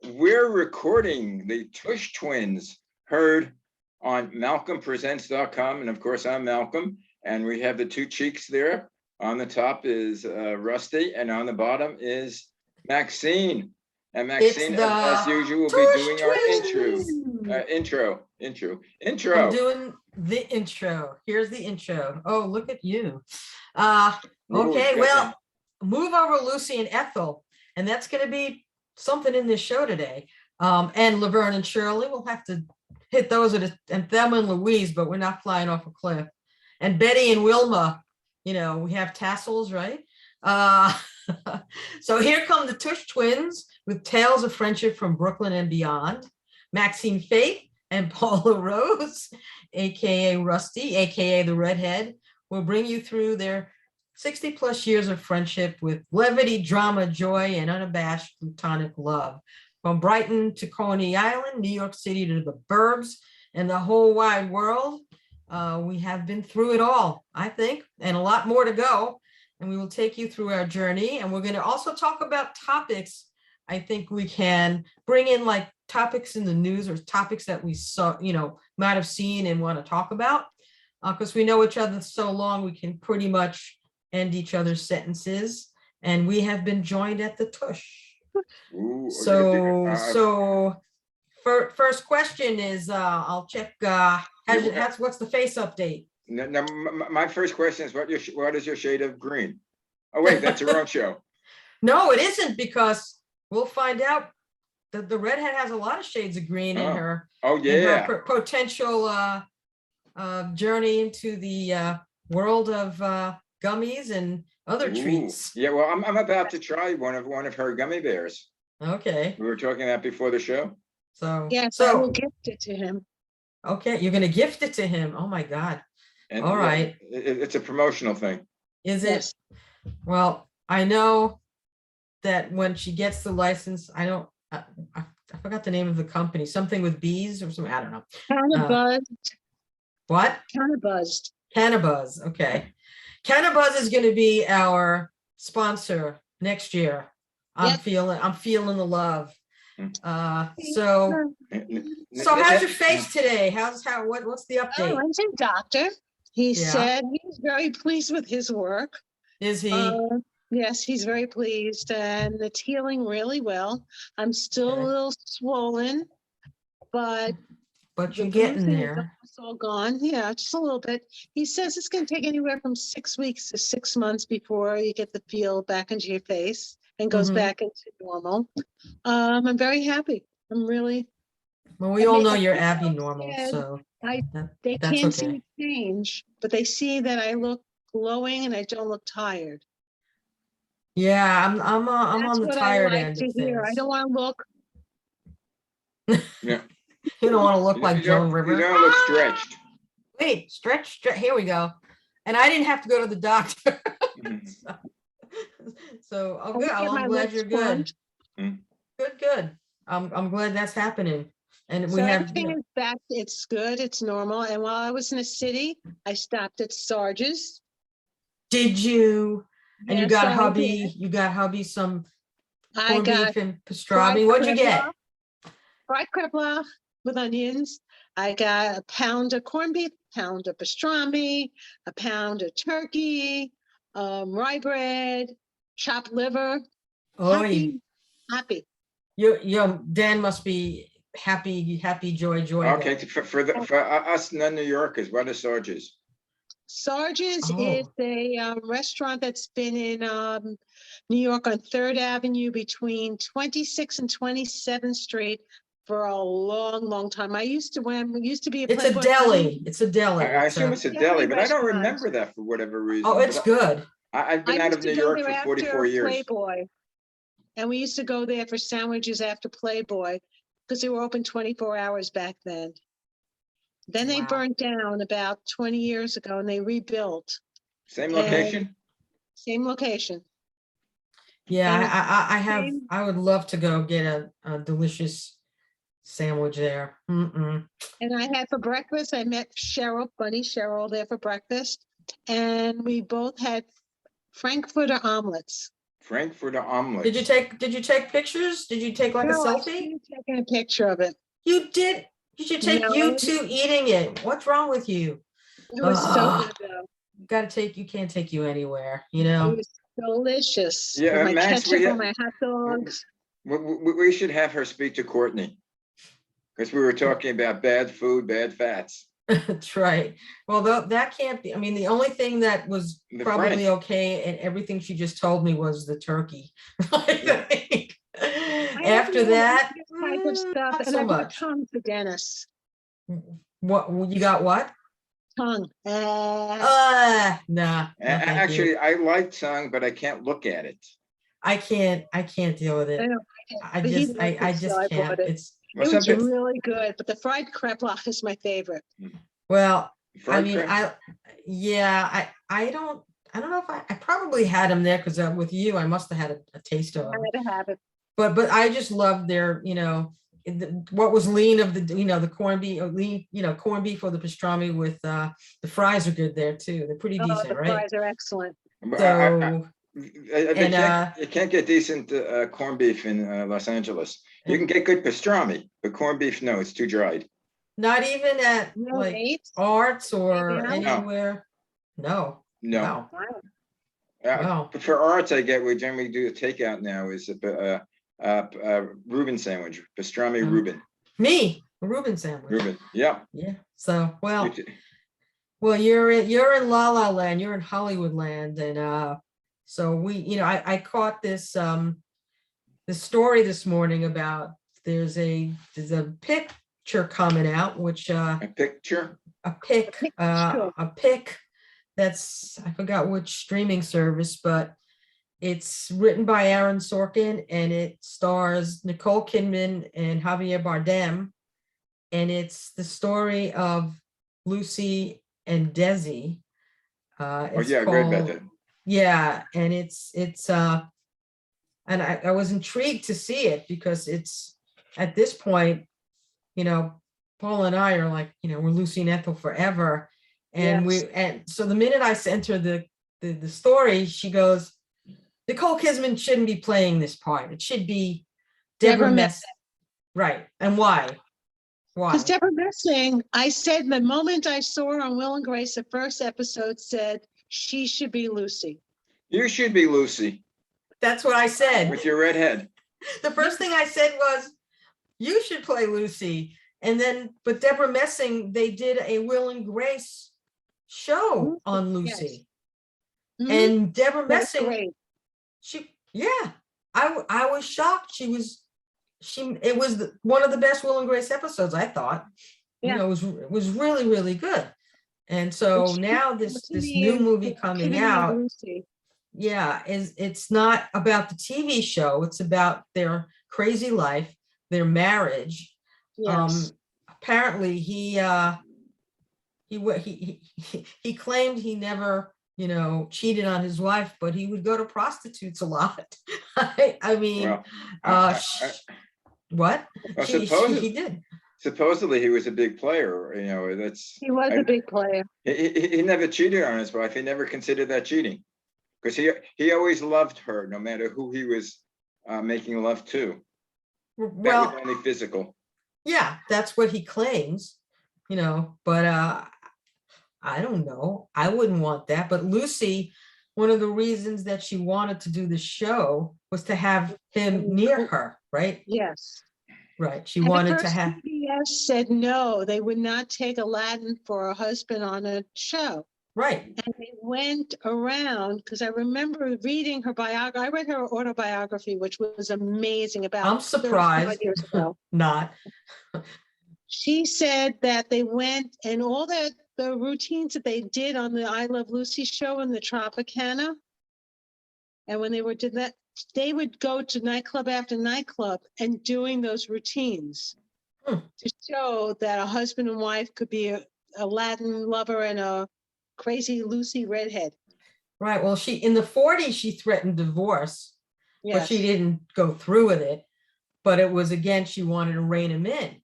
we're recording the Tush Twins, heard on malcolmpresents.com. And of course, I'm Malcolm. And we have the two cheeks there. On the top is Rusty, and on the bottom is Maxine. And Maxine, as usual, will be doing our intro. I'm doing the intro. Here's the intro. Oh, look at you. Okay, well, move over Lucy and Ethel, and that's going to be something in this show today. And Laverne and Shirley, we'll have to hit those and Thelma and Louise, but we're not flying off a cliff. And Betty and Wilma, you know, we have tassels, right? So here come the Tush Twins with tales of friendship from Brooklyn and beyond. Maxine Faith and Paula Rose, aka Rusty, aka the Redhead, will bring you through their 60 plus years of friendship with levity, drama, joy, and unabashed platonic love. From Brighton to Coney Island, New York City to the burbs, and the whole wide world, we have been through it all, I think, and a lot more to go. And we will take you through our journey. And we're going to also talk about topics. I think we can bring in like topics in the news or topics that we saw, you know, might have seen and want to talk about. Because we know each other so long, we can pretty much end each other's sentences. And we have been joined at the Tush. Ooh, So first question is, I'll check, what's the face update? Now, my first question is, what is your shade of green? Oh, wait, that's your own show. No, it isn't, because we'll find out that the Redhead has a lot of shades of green in her. Oh, yeah. In her potential journey into the world of gummies and other treats. Yeah, well, I'm about to try one of her gummy bears. Okay. We were talking about before the show. So yes, I will gift it to him. Okay, you're going to gift it to him. Oh my God. And all right. It's a promotional thing. Is yes. it? Well, I know that when she gets the license, I forgot the name of the company, something with bees or something, I don't know. Cannabuzzed. What? Cannabuzzed. Cannabuzz, okay. Cannabuzz is going to be our sponsor next year. I'm feeling the love. So how's your face today? What's the update? Oh, I'm a doctor. He said he's very pleased with his work. Is he? Yes, he's very pleased, and it's healing really well. I'm still a little swollen, but you're getting there. It's all gone. Yeah, just a little bit. He says it's going to take anywhere from 6 weeks to 6 months before you get the feel back into your face and goes back into normal. I'm very happy. I'm really. Well, we all know you're abnormal, so they can't see me change, but they see that I look glowing and I don't look tired. Yeah, I'm on the tired end of things. I don't want to look. Yeah. You don't want to look like Joan Rivers. You don't look stretched. Wait, stretch. Here we go. And I didn't have to go to the doctor. So good. I'm glad you're good. Good. I'm glad that's happening. And we have everything is back. It's good. It's normal. And while I was in the city, I stopped at Sarge's. Did you? And yes, you got hubby some corned beef and pastrami. What'd you get? Fried krepla with onions. I got a pound of corned beef, pound of pastrami, a pound of turkey, rye bread, chopped liver. Oh, happy. Your Dan must be happy, joy. Okay, for us non-New Yorkers, what is Sarge's? Sarge's is a restaurant that's been in New York on 3rd Avenue between 26th and 27th Street for a long time. When we used to be a Playboy. It's a deli. I assume it's a deli, but I don't remember that for whatever reason. Oh, it's good. I've been out of New York for 44 years. Playboy. And we used to go there for sandwiches after Playboy because they were open 24 hours back then. Then they burnt down about 20 years ago and they rebuilt. Same location? Same location. Yeah, I would love to go get a delicious sandwich there. And I had for breakfast, I met Bunny Cheryl there for breakfast. And we both had Frankfurter omelets. Frankfurter omelet. Did you take pictures? Did you take like a No, I selfie? should have taken a picture of it. You did. You should take No. you two eating it. What's wrong with you? It was so Ugh. good though. You can't take you anywhere, you It know? was delicious. Yeah, With my Max, we ketchup have- on my hot dogs. We should have her speak to Courtney. Because we were talking about bad food, bad fats. That's right. Well, that can't be, I mean, the only thing that was The probably Frank. okay and everything she just told me was the turkey. I Yeah. think. I After don't know that, this type of stuff, not and so I bought much. tongue for Dennis. What, you got what? Tongue. Nah, no, thank you. Actually, I like tongue, but I can't look at it. I can't deal with I it. don't I but he just, liked I it, so just I can't. bought it. It's, Well, It some was people- really good, but the fried kreplach is my favorite. well, I fried mean, crab? I don't know if I probably had them there because with you, I must have had a taste of I them. had to have it. But I just loved their, what was lean of the, the corned beef, lean, corned beef or the pastrami with the fries are good there too. They're pretty Oh, decent, the right? fries are excellent. But So, you can't get decent corned beef in Los Angeles. You can get good pastrami, but corned beef, no, it's too dried. not even at No like dates? Arts or No. anywhere. No. No. Wow. Wow. Wow. But for Arts, I get, we generally do a takeout now is a Reuben sandwich, pastrami Mhm. Reuben. Me, a Reuben sandwich. Reuben, yeah. Yeah. So, well, You t- you're in La La Land, you're in Hollywood land, and so I caught this this story this morning about there's a picture coming out, which A picture? a pic picture. a pic that's, I forgot which streaming service, but it's written by Aaron Sorkin and it stars Nicole Kidman and Javier Bardem, and it's the story of Lucy and Desi. Oh, It's yeah, I read about called, that. yeah, and it's and I was intrigued to see it because it's at this point, Paul and I are like, we're Lucy and Ethel forever. And Yes. and so the minute I sent her the story, she goes, Nicole Kidman shouldn't be playing this part. It should be Deborah Deborah Messing. Right. And why? Why? Because Deborah Messing, I said the moment I saw her on Will and Grace, the first episode said she should be Lucy. You should be Lucy That's what I said. with your red head. The first thing I said was, you should play Lucy. And then, but Deborah Messing, they did a Will and Grace show on Lucy. Mhm. And Deborah That's Messing, great. I was shocked. It was one of the best Will and Grace episodes, I thought. Yeah. It was really, really good. And so Which now to this me new is movie the coming epitome of out, Lucy. it's not about the TV show. It's about their crazy life, their marriage. Yes. Apparently he claimed he never, cheated on his wife, but he would go to prostitutes a lot. I mean, Well, what? well, He did. supposedly he was a big player, that's. He was a big player. He never cheated on his wife. He never considered that cheating. Because he always loved her, no matter who he was making love to. That Well, was only physical. yeah, that's what he claims, but I don't know. I wouldn't want that. But Lucy, one of the reasons that she wanted to do the show was to have him near her, right? Yes. Right. She And at wanted to first, have, PBS said no, they would not take Aladdin for a husband on a show. right. And they went around, because I remember reading her biography. I read her autobiography, which was amazing about I'm 35 surprised. years ago. Not. She said that they went and all the routines that they did on the I Love Lucy show in the Tropicana. And when they did that, they would go to nightclub after nightclub and doing those routines to show that a husband and wife could be a Latin lover and a crazy Lucy redhead. Right. Well, in the 40s, she threatened divorce, but Yes. she didn't go through with it. But it was, again, she wanted to rein him in.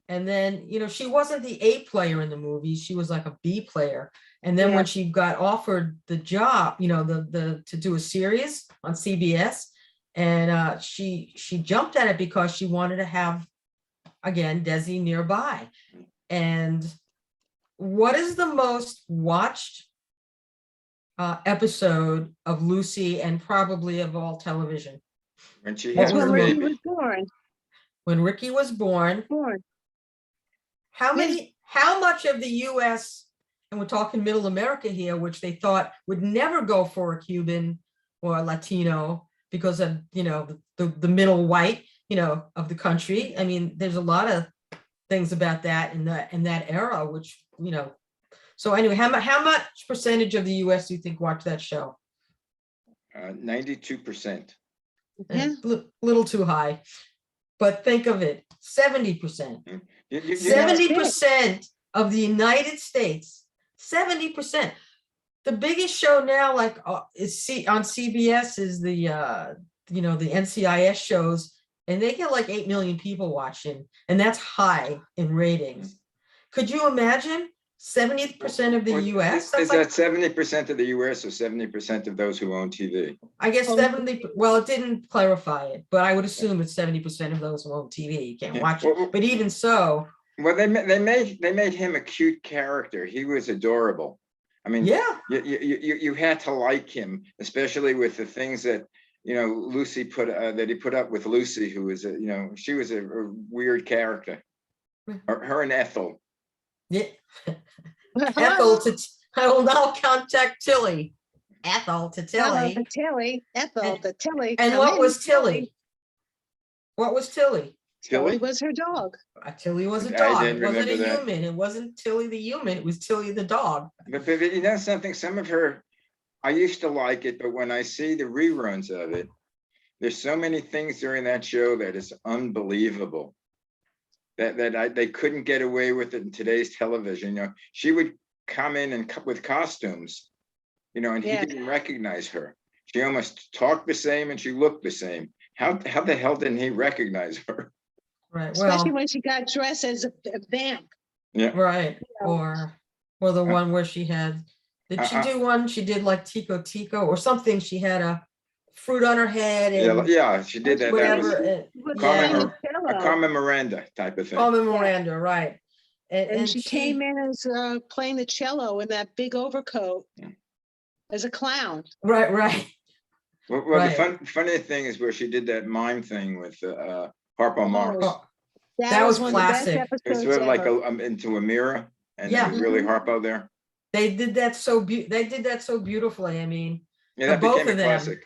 And then, she wasn't the A player in the movie. She was like a B player. And then Yeah. when she got offered the job, to do a series on CBS, and she jumped at it because she wanted to have, again, Desi nearby. And what is the most watched episode of Lucy, and probably of all television? When she What had That's was her when the Ricky baby. was born. When Ricky was born. Yeah. How much of the US, and we're talking middle America here, which they thought would never go for a Cuban or a Latino because of, the middle white, of the country. I mean, there's a lot of things about that in that era, which, so anyway, how much percentage of the US do you think watched that show? 92%. Yeah. Little too high, but think of it, 70%. You know, 70% of the United States, 70%. The biggest show now, like is on CBS, is the the NCIS shows, and they get like 8 million people watching, and that's high in ratings. Could you imagine 70% of the US? Is that 70% of the US or 70% of those who own TV? I guess 70, well, it didn't clarify it, but I would assume it's 70% of those who own TV. You can't watch it, but even so. Well, they made him a cute character. He was adorable. I mean, yeah, you had to like him, especially with the things that Lucy that he put up with Lucy, who was she was a weird character. Her and Ethel. Yeah. Ethel I will now contact Tilly. Ethel to Tilly. Ethel to Tilly. And what was Tilly? What was Tilly? Tilly was her dog. Tilly was a I dog. didn't It wasn't a remember that. human. It wasn't Tilly the human. It was Tilly the dog. But you know something, some of her, I used to like it, but when I see the reruns of it, there's so many things during that show that is unbelievable. That they couldn't get away with it in today's television. She would come in and with costumes, and he didn't recognize her. She almost talked the same and she looked the same. How the hell didn't he recognize her? Right. Especially when she got dressed as a vamp. Yeah. Right. Or the one where she had, did she do one? She did like Tico Tico or something. She had a fruit on her head. And yeah, she did that. Whatever. That was a Carmen Miranda type of thing. Carmen Miranda, right. And she came in as playing the cello in that big overcoat as a clown. Right. Well, right. The funny thing is where she did that mime thing with Harpo Marx. That was one classic. of the best It's sort of like into a mirror, and it was really Harpo there. They did that so beautifully. I mean, that both became of a them. classic.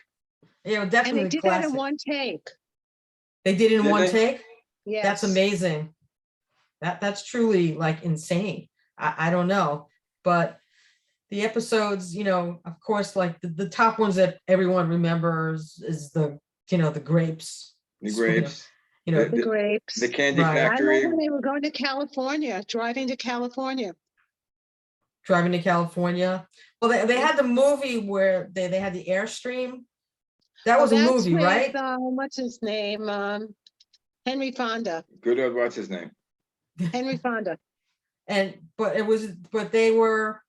Yeah, definitely. And they did classic. that in one take. They did it in one take. Yeah, that's amazing. That's truly like insane. I don't know, but the episodes, of course, like the top ones that everyone remembers is the grapes. The grapes. The grapes. The candy factory. I remember they were going to California, driving to California. Well, they had the movie where they had the Airstream. That was a movie, right? What's his name? Henry Fonda. Good old, what's his name? Henry Fonda. But they were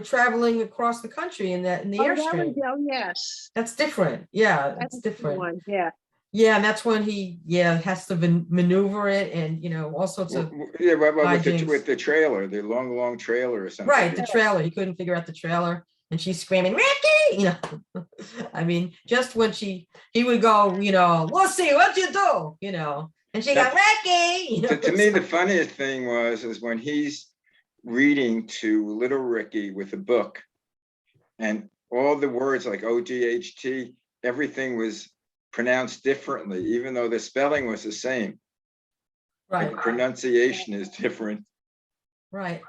traveling across the country in the Airstream. Yes. That's different. Yeah, that's different. One. Yeah. Yeah, and that's when he has to maneuver it, and all sorts of with the trailer, the long trailer or something. Right, the trailer. He couldn't figure out the trailer, and she's screaming, "Ricky!" I mean, just when he would go, Lucy, what'd you do? And she got Ricky. To me, the funniest thing is when he's reading to little Ricky with a book, and all the words like OGHT, everything was pronounced differently, even though the spelling was the same. Right. The pronunciation is different. Right.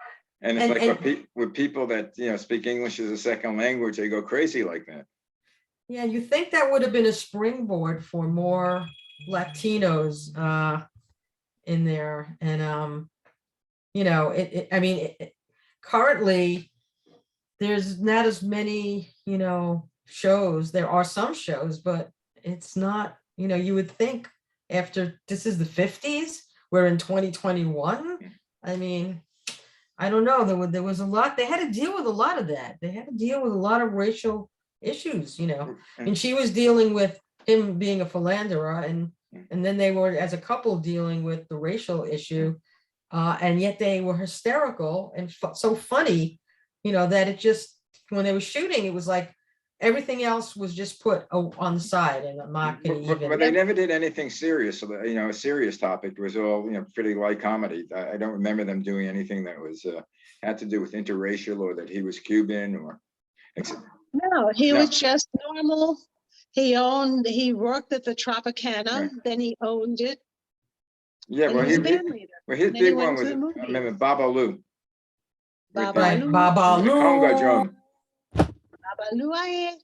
And it's like with people that speak English as a second language, they go crazy like that. Yeah, you think that would have been a springboard for more Latinos in there, and currently there's not as many shows. There are some shows, but it's not, you would think after this is the 50s we're in 2021. I mean, I don't know. There was a lot. They had to deal with a lot of that. They had to deal with a lot of racial issues, you know. And she was dealing with him being a philanderer, and then they were as a couple dealing with the racial issue, and yet they were hysterical and so funny, you know, that it just, when they were shooting, it was like everything else was just put on the side, and I'm not going to even. But they never did anything serious, you know, a serious topic. It was all, you know, pretty light comedy. I don't remember them doing anything that was had to do with interracial, or that he was Cuban, or. No, he was just normal. He worked at the Tropicana, Right. then he owned it. Yeah, and well, he was a band leader. well, his Then he big went one was, to the I movies. remember Babalu. With the- Right, Babalu. the conga drum. Babalu, aye.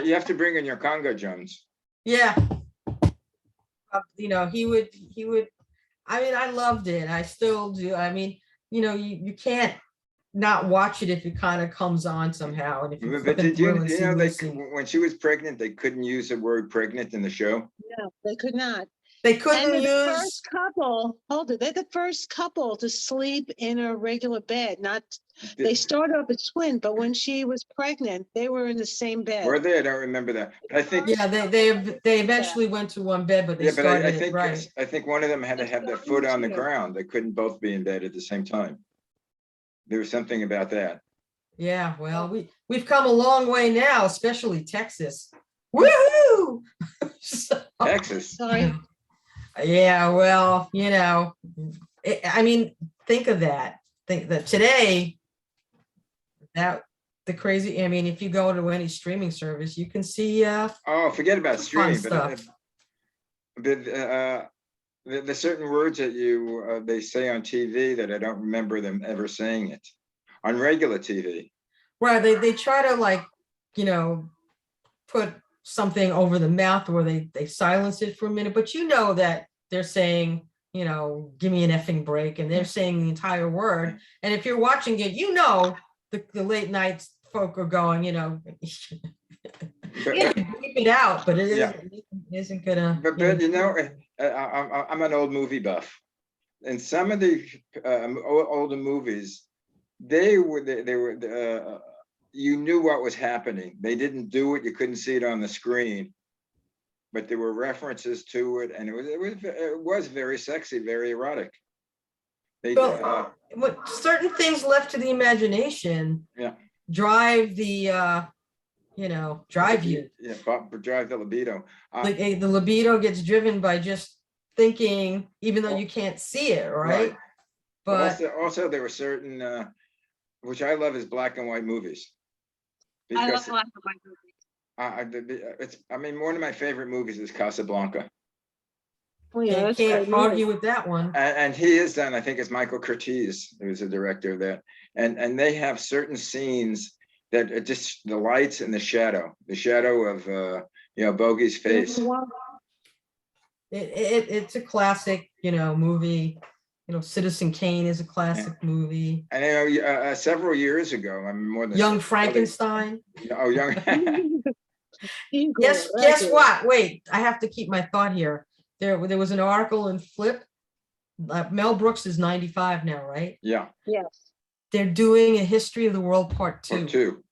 You have to bring in your conga drums. Yeah. You know, he would, I mean, I loved it. I still do. I mean, you know, you can't not watch it if it kind of comes on somehow. And if you But flip did through you, and you see know, Lucy. when she was pregnant, they couldn't use the word pregnant in the show? No, they could not. They And couldn't they're the use, first couple, hold it, they're the first couple to sleep in a regular bed, not, they started off as twins, but when she was pregnant, they were in the same bed. Were they? I don't remember that. But I think, yeah, they eventually went to one bed, but they yeah, but I started it think, right. I think one of them had to have their foot on the ground. They couldn't both be in bed at the same time. There was something about that. Yeah, well, we've come a long way now, especially Texas. Woohoo! So, Texas. Sorry. yeah, well, you know, I mean, think of that. Think that today, that the crazy, I mean, if you go to any streaming service, you can see Oh, forget about fun streaming, stuff. but the certain words that you they say on TV that I don't remember them ever saying it on regular TV. Right, they try to, like, you know, put something over the mouth where they silence it for a minute, but you know that they're saying, you know, give me an effing break, and they're saying the entire word. And if you're watching it, you know, the late night folk are going, you know, But, you can bleep it out, but it Yeah. isn't gonna. but you know, I'm an old movie buff, and some of the older movies, they were you knew what was happening. They didn't do it. You couldn't see it on the screen, but there were references to it, and it was very sexy, very erotic. They Well, what certain things left to the imagination yeah, drive the you know, drive you. yeah, drive the libido. Like the libido gets driven by just thinking, even though you can't see it, right? But also there were certain which I love is black and white movies. I Because love black and white movies. it's, I mean, one of my favorite movies is Casablanca. Oh, yeah, that's a can't great movie. argue with that one. And he is done, I think it's Michael Curtiz, who's the director of that. And they have certain scenes that are just the lights and the shadow of, you know, Bogey's face. It's a classic, you know, movie. You know, Citizen Kane is a classic movie. And you know, several years ago, I mean, more than Young Frankenstein. Oh, young. Guess what? Wait, I have to keep my thought here. There was an article in Flip. Mel Brooks is 95 now, right? Yeah. Yes. They're doing a History of the World Part 2. Part 2.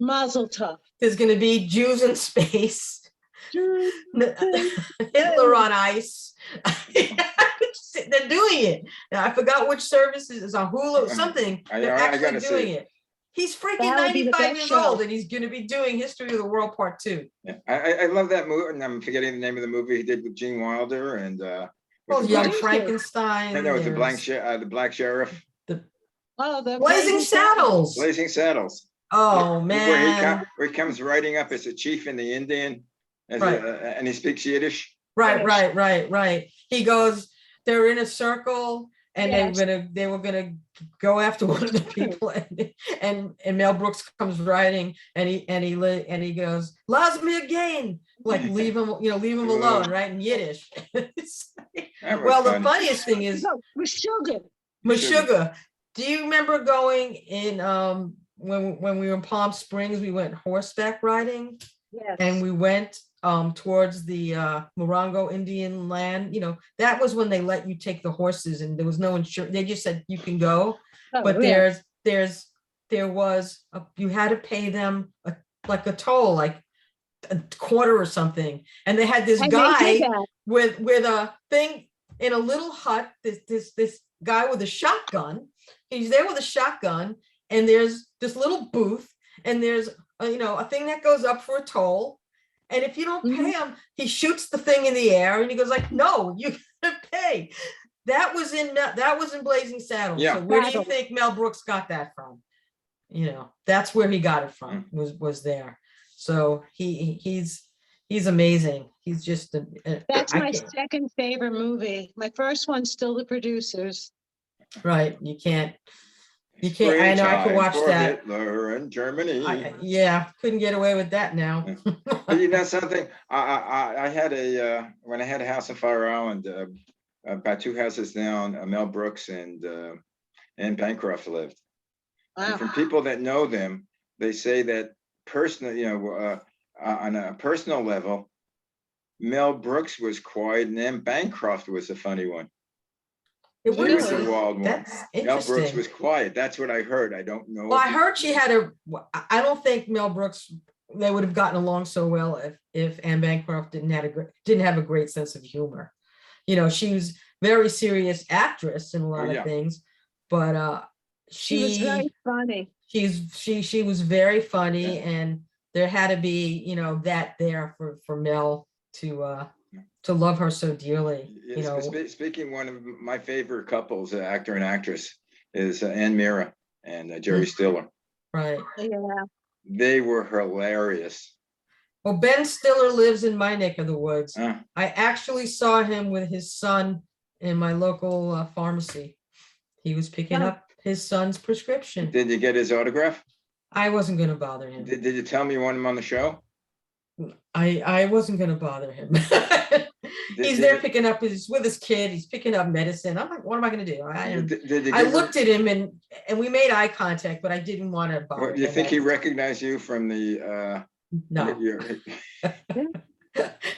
Mazel tov. There's going to be Jews in space. Hitler on ice. They're doing it. Now, I forgot which service is on Hulu, something. They're actually doing it. He's freaking 95 years old, and he's going to be doing History of the World Part 2. Yeah, I love that movie, and I'm forgetting the name of the movie he did with Gene Wilder and Young Frankenstein. I know it's the Black Sheriff. The Blazing Saddles. Blazing Saddles. Oh man. Where he comes riding up as a chief in the Indian, Right. And he speaks Yiddish. Right. He goes, they're in a circle, and Yes. they were gonna go after one of the people, and Mel Brooks comes riding, and he goes, "Loves me again," like leave him alone, right, in Yiddish. Well, the funniest thing is Meshuggah. Do you remember going in when we were in Palm Springs? We went horseback riding, Yes. and we went towards the Morongo Indian land, that was when they let you take the horses and there was no insurance. They just said you can go, Oh, but yeah. you had to pay them like a toll, like a quarter or something. And they had this And they did guy that. with a thing in a little hut, this guy with a shotgun. He's there with a shotgun, and there's this little booth, and there's a thing that goes up for a toll. And if you don't pay him, he shoots the thing in the air, and he goes like, "No, you gotta pay." That was in Blazing Saddles. Yeah. So where do you think Mel Brooks got that from? That's where he got it from. Was there. So he's amazing. He's just That's my second favorite movie. My first one's still The Producers. Right. You can't. I know. I could watch that. Hitler and Germany. Couldn't get away with that now. But you know something? I had when I had a house on Fire Island, about 2 houses down, Mel Brooks and Bancroft lived. Wow. And from people that know them, they say that personally, on a personal level, Mel Brooks was quiet, and then Bancroft was the funny one. It She was was the wild one. That's Mel interesting. Brooks was quiet. That's what I heard. I don't know. Well, I heard she had I don't think Mel Brooks, they would have gotten along so well if Anne Bancroft didn't have a great sense of humor. She was very serious actress in a lot of things, but she was very funny. She was very funny, and there had to be that there for Mel to love her so dearly. Speaking, one of my favorite couples, actor and actress, is Ann Mira and Jerry Stiller. Right. Yeah. They were hilarious. Well, Ben Stiller lives in my neck of the woods. I actually saw him with his son in my local pharmacy. He was picking up his son's prescription. Did you get his autograph? I wasn't going to bother him. Did you tell me you want him on the show? I wasn't going to bother him. He's there picking up with his kid. He's picking up medicine. I'm like, what am I going to do? I looked at him and we made eye contact, but I didn't want to bother him. Do you think he recognized you from the? No.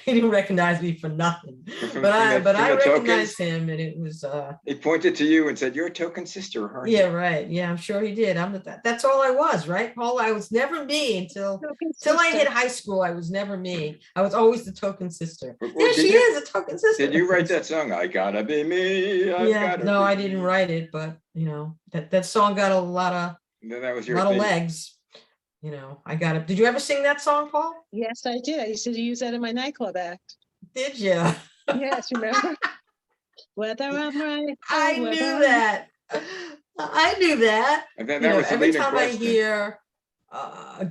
He didn't recognize me for nothing. But I recognized him, and it was. He pointed to you and said, "You're a token sister, aren't you?" Yeah, right. Yeah, I'm sure he did. That's all I was, right, Paul? I was never me until I hit high school. I was never me. I was always the token sister. Yeah, she is a token sister. Did you write that song? I gotta be me. I didn't write it, but that song got a lot of legs. I got it. Did you ever sing that song, Paul? Yes, I did. I used to use that in my nightclub act. Did you? Yes, remember? Whether I'm right. I knew that. And then that was every time I hear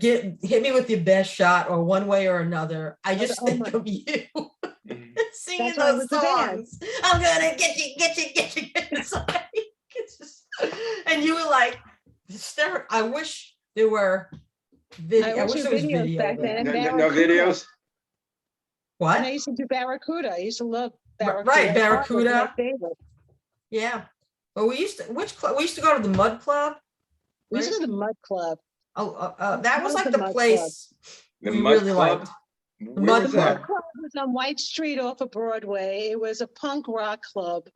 hit me with your best shot or one way or another, I just think of you singing those songs. I'm gonna get you. It's like, it's just, and you were like hysterical. I wish there were I wish there was video back then. No videos. What? And I used to do Barracuda. I used to love Barracuda. Right, Barracuda. My favorite. Yeah. Well, we used to go to the Mud Club. We used to go to the Mud Club. That was like the place The we Mud really Club? liked. The Mud The Club. Mud Club was on White Street off of Broadway. It was a punk rock club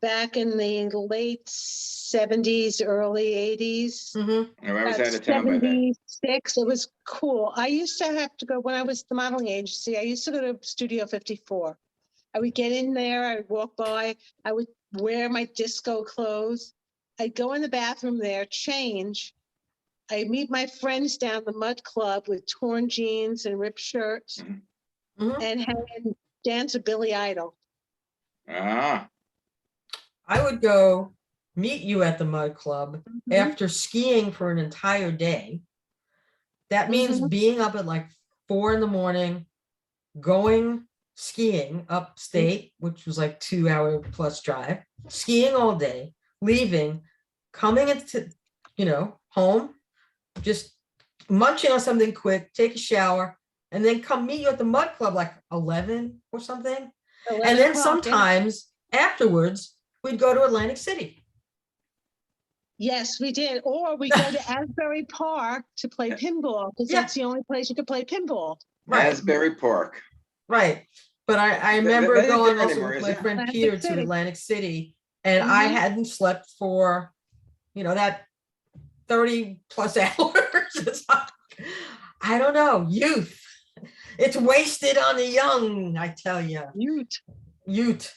back in the late 70s, early 80s. Mm-hmm. I was out of town by then. 76. It was cool. I used to have to go, when I was the modeling agency, I used to go to Studio 54. I would get in there, I would walk by, I would wear my disco clothes. I'd go in the bathroom there, change. I'd meet my friends down the Mud Club with torn jeans and ripped shirts and dance with Billy Idol. I would go meet you at the Mud Club after skiing for an entire day. That means being up at like 4 a.m, going skiing upstate, which was like 2-hour plus drive, skiing all day, leaving, coming into, home, just munching on something quick, take a shower, and then come meet you at the Mud Club like 11 or something. And then sometimes afterwards, we'd go to Atlantic City. Yes, we did. Or we go to Asbury Park to play pinball, because that's the only place you could play pinball. Right. Asbury Park. right. But I That remember ain't going there also anymore, with is my it? friend Atlantic Peter to City. Atlantic City, and I Mhm. hadn't slept for, that 30 plus hours. It's like, I don't know, youth. It's wasted on the young, I tell you. Ute.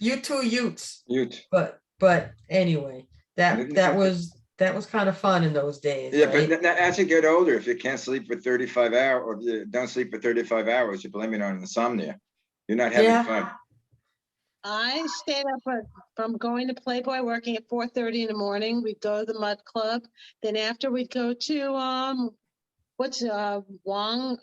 You two youths. Ute. But anyway, that was kind of fun in those days, Yeah, but right? as you get older, if you can't sleep for 35 hours, or you don't sleep for 35 hours, you're blaming it on insomnia. You're not having Yeah. fun. I stayed up from going to Playboy, working at 4:30 in the morning. We'd go to the Mud Club. Then after we'd go to what's Wong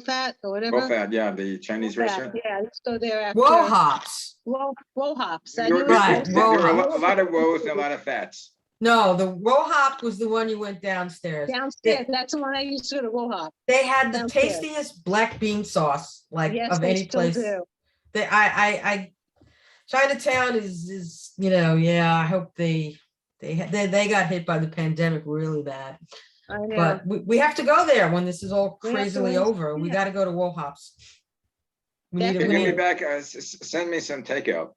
Fat or Well, whatever. fat, yeah, the Chinese Wo Fat, restaurant. yeah, let's go there after. Whoa hops. Wo Hops. I There knew were, it was Right, Wo there Fat. were a Wohops. lot of woes and a lot of fats. No, the Whoa Hop was the one you went downstairs. Downstairs, that's the one I used to go to Wo Hop. They had the Downstairs. tastiest black bean sauce, like Yes, of they any still place. do. Chinatown is, yeah, I hope they got hit by the pandemic really bad. I know. But we have to go there when this is all We have to crazily go, over. We yeah. got to go to Wohops. We need, You we give me need, back, send me some takeout.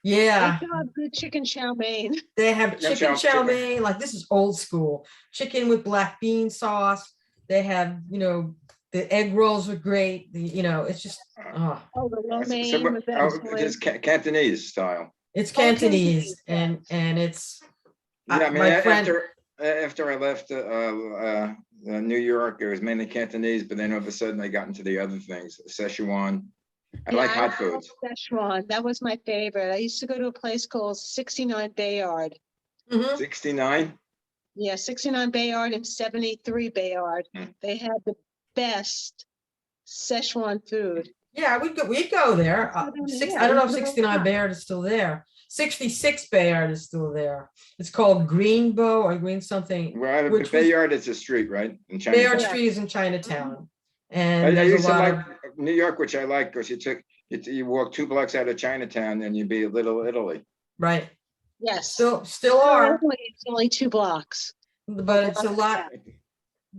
They yeah, still have good chicken chow mein. they have Chicken chicken chow chicken. mein, like this is old school. Chicken with black bean sauce. They have, the egg rolls are great. It's just, Oh, the lo So mein what- was oh, excellent. it's Cantonese style. it's Oh, Cantonese, Cantonese, and it's, Yeah, I mean, my friend, after I left New York, it was mainly Cantonese, but then all of a sudden I got into the other things, Szechuan. I like hot foods. Szechuan, that was my favorite. I used to go to a place called 69 Bayard. Mhm. 69. Yeah, 69 Bayard and 73 Bayard. Hmm. They had the best Szechuan food. Yeah, we'd go there. I don't know, Six, yeah, I don't know if we could go 69 back. Bayard is still there. 66 Bayard is still there. It's called Greenbow or Green something. Well, Which was- Bayard is a street, right? In Bayard Chinatown. Yeah. Street is in Chinatown. I And there's used a to lot like of, New York, which I like because you walk 2 blocks out of Chinatown and you'd be a Little Italy. right, Yes. still are, Italy, it's only 2 blocks. but it's a lot.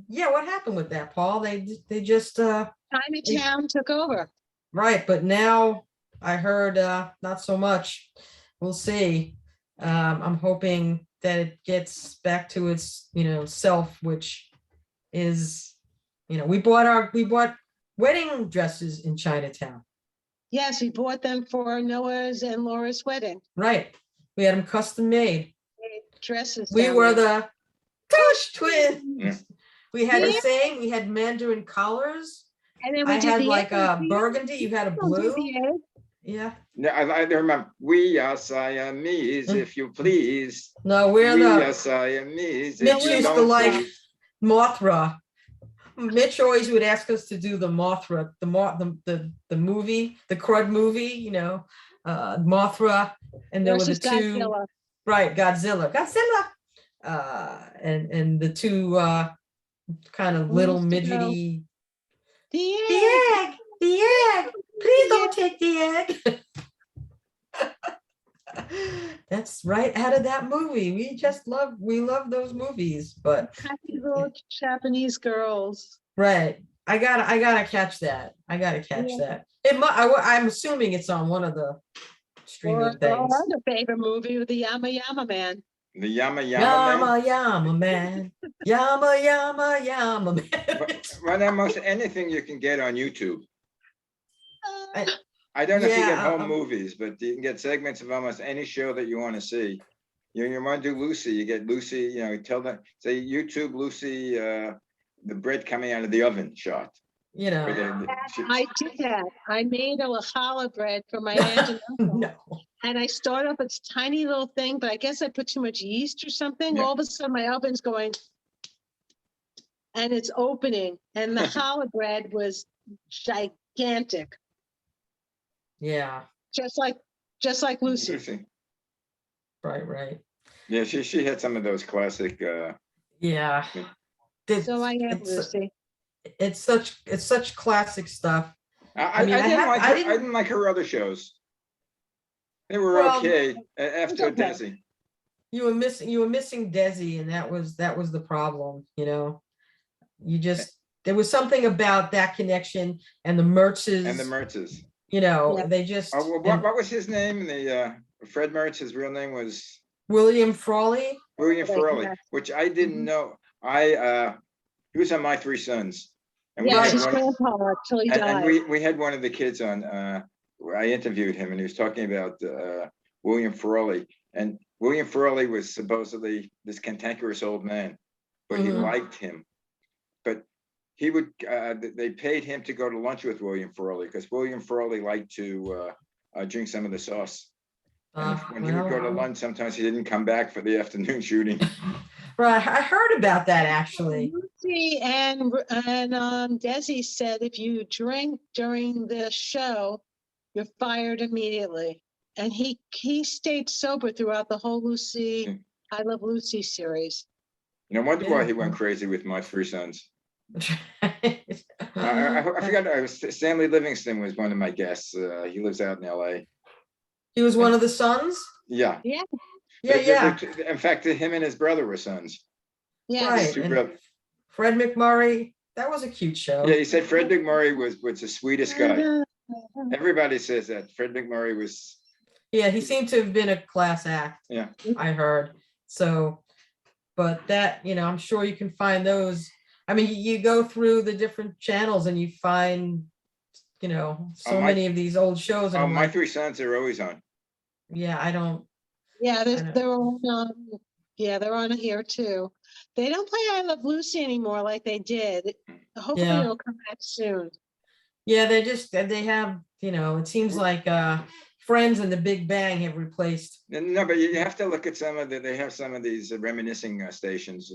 Yeah, what happened with that, Paul? They just, Chinatown took over. right, but now I heard not so much. We'll see. I'm hoping that it gets back to its, self, which is, we bought wedding dresses in Chinatown. Yes, we bought them for Noah's and Laura's wedding. Right. We had them custom made. Dresses. We down were there. the Tush Twins. Yeah. We had the Yeah. same, we had Mandarin colors. And then we I did had the like egg. a burgundy, you had a Don't do blue. the egg. Yeah. Yeah, I remember. We are Siamese, if you please. No, we're We the are Siamese. Mitch if you used to don't like please. Mothra. Mitch always would ask us to do the Mothra, the movie, the Crud movie, Mothra, and there were the Versus two, Godzilla. right, Godzilla, and the two kind of Who little used to go? midgety, The the egg, please don't take the egg. That's right out of that movie. We love those movies, but happy little Japanese girls. right. I gotta catch that. I gotta catch Yeah. that. I'm assuming it's on one of the Or streaming our things. other favorite movie with the Yama Yama Man. The Yama Man. Yama man. Yama man. Well, almost anything you can get on YouTube. I- I don't know if you get Yeah, home movies, but you can get segments of almost any show that you want to see. You want to do Lucy, you get Lucy, tell them, say YouTube Lucy, the bread coming out of the oven shot. Or I did that. I made a challah bread for my aunt and uncle. No. And I started off with this tiny little thing, but I guess I put too much yeast or something. Yeah. All of a sudden my oven's going and it's opening. And the challah bread was gigantic, Yeah. just like Lucy. Lucy. Right. Yeah, she had some of those classic, Yeah. So I am It's- Lucy. It's such classic stuff. I mean, I didn't had- like I her, didn't- I didn't like her other shows. They were Well, okay after okay. Desi. You were missing Desi, and that was the problem. You just there was something about that connection and the Mertzes. And the Mertzes. You know, Yeah. they just, Oh, well, what was his name? Fred Mertz, his real name was William Frawley. William Like, Frawley, yeah. which I didn't Mhm. know. He was on My Three Sons. And we Yeah, had his one, grandpa till he and died. we had one of the kids on, where I interviewed him, and he was talking about William Frawley. And William Frawley was supposedly this cantankerous old man, but he Mhm. liked him. But he would, they paid him to go to lunch with William Frawley because William Frawley liked to drink some of the sauce. And when he would go to lunch, sometimes he didn't come back for the afternoon shooting. Right, I heard about that actually. Lucy and Desi said if you drink during the show, you're fired immediately. And he stayed sober throughout the whole Lucy, I Love Lucy series. No wonder why he Yeah. went crazy with My Three Sons. He I forgot, Stanley Livingston was one of my guests. He lives out in LA. was one of the sons? Yeah. Yeah, Yeah. In fact, him and his brother were sons. yes. Right. Two and brothers. Fred McMurray, that was a cute show. Yeah, he said Fred McMurray was the sweetest guy. Uh-huh. Everybody says that. Fred McMurray was, Yeah, he seemed to have been a class act. yeah. I heard. So, but that, I'm sure you can find those. I mean, you go through the different channels and you find, so many of these old shows. And Oh, I'm My like, Three Sons are always on. yeah, I don't. Yeah, I know. they're on here too. They don't play I Love Lucy anymore like they did. Hopefully Yeah. it'll come back soon. Yeah, they have, it seems like Friends and The Big Bang have replaced. No, but you have to look at they have some of these reminiscing stations,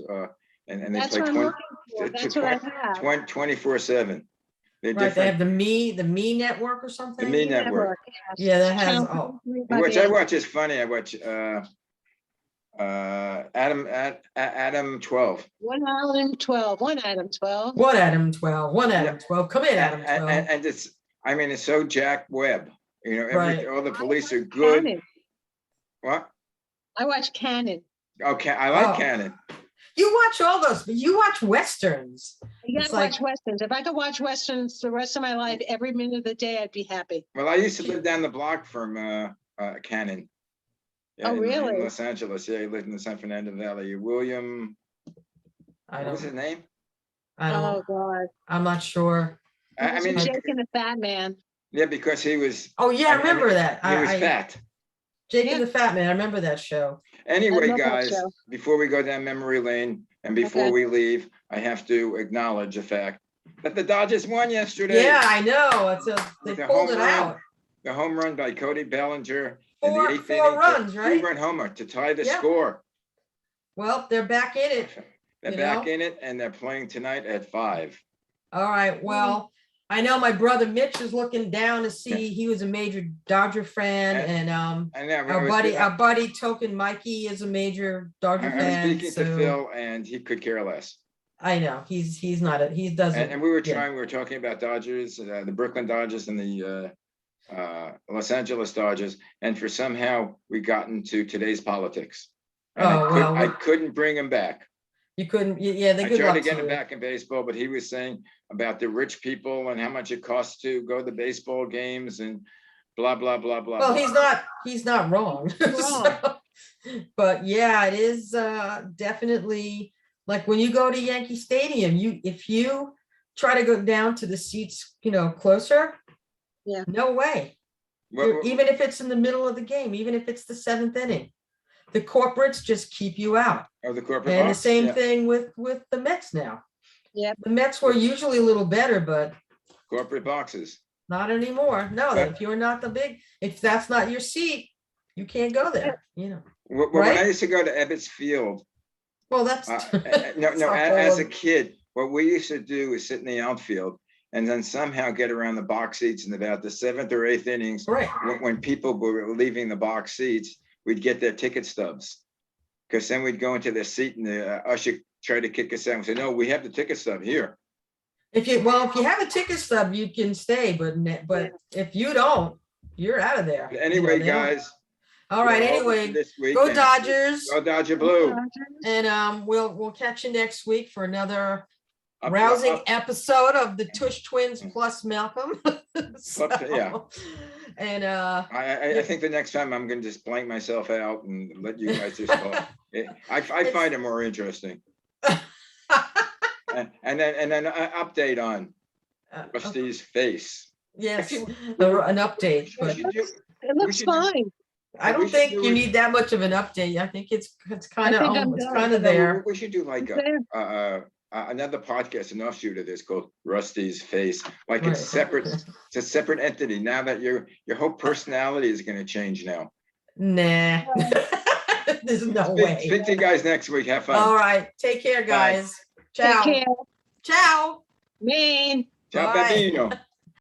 and they That's play what I'm looking for. That's what I have. 24/7. They're Right, they have different. the Me Network or something. Me Network. yes. Yeah, that has Channel 3 by Which I band. watch is funny. I watch Adam 12. One Adam 12. One Adam 12. One Adam 12. Come in, Adam 12. And it's so Jack Webb. Right. All the police are watch good. Cannon. What? I watch Cannon. Okay, I like Oh. Cannon. You watch all those, but you watch Westerns. You It's gotta like- watch Westerns. If I could watch Westerns the rest of my life, every minute of the day, I'd be happy. Well, I used to live down the block from Cannon. Yeah, Oh, in really? Los Angeles. Yeah, he lived in the San Fernando Valley. William, I what was his don't, name? I Oh, don't, God. I'm not sure. I mean, Jake and the Fat Man. yeah, because he was Oh, yeah, I I mean, remember that. he was fat. Jake Yeah. and the Fat Man, I remember that show. Anyway, love that guys, show. before we go down memory lane and before Okay. we leave, I have to acknowledge the fact that the Dodgers won yesterday. Yeah, I know. They With a pulled home it run. out. The home run by Cody Bellinger in the Four 8th inning. runs, right? 2-run homer to tie the Yeah. score. Well, they're back in it. They're You back know? in it and they're playing tonight at 5. All right. Well, I know my brother Mitch is looking down to see. He was a major Dodger fan, and I know. our buddy Token Mikey is a major Dodger I was fan. speaking to So Phil and he could care less. I know he's not he doesn't. And we were yeah. we were talking about Dodgers, the Brooklyn Dodgers and the Los Angeles Dodgers. And for somehow we got into today's politics. And I couldn't bring him back. You couldn't. Yeah, they I good tried luck to get to him you. back in baseball, but he was saying about the rich people and how much it costs to go to the baseball games and blah, blah, blah, blah. Well, blah. he's not wrong. So, but yeah, it is definitely like when you go to Yankee Stadium, if you try to go down to the seats, closer, Yeah. no way. Even if it's in the middle of the game, even if it's the 7th inning, the corporates just keep you out. Oh, the corporate And box? the same Yeah. thing with the Mets now. Yep. The Mets were usually a little better, but Corporate boxes. not anymore. No, But- if you're not if that's not your seat, you can't go there, When Right? I used to go to Ebbets Field, Well, that's. no, as a softball. kid, what we used to do is sit in the outfield and then somehow get around the box seats in about the 7th or 8th innings. Right. When people were leaving the box seats, we'd get their ticket stubs. Because then we'd go into their seat and the usher tried to kick us out and say, no, we have the ticket stub here. If you have a ticket stub, you can stay, but if you don't, you're out of there. Anyway, they don't- guys. All right. we're over Anyway, this week go and- Dodgers, Go Dodger Blue. and we'll catch you next week for another rousing episode of the Tush Twins plus Malcolm. yeah. And I think the next time I'm gonna just blank myself out and let you guys just talk. I find it more interesting. And then an update on Rusty's face. yes, an update, but It looks fine. I don't think you need that much of an update. I think it's kind I think I'm of done. there. We should do like another podcast, an offshoot of this called Rusty's Face. Like Right. it's separate, it's a separate entity. Now that your whole personality is gonna change now. Nah, there's no way. Speak to you guys next week. Have fun. All right, take care, guys. Take Ciao. care. Ciao. Maine. Ciao, Bye. Bambino.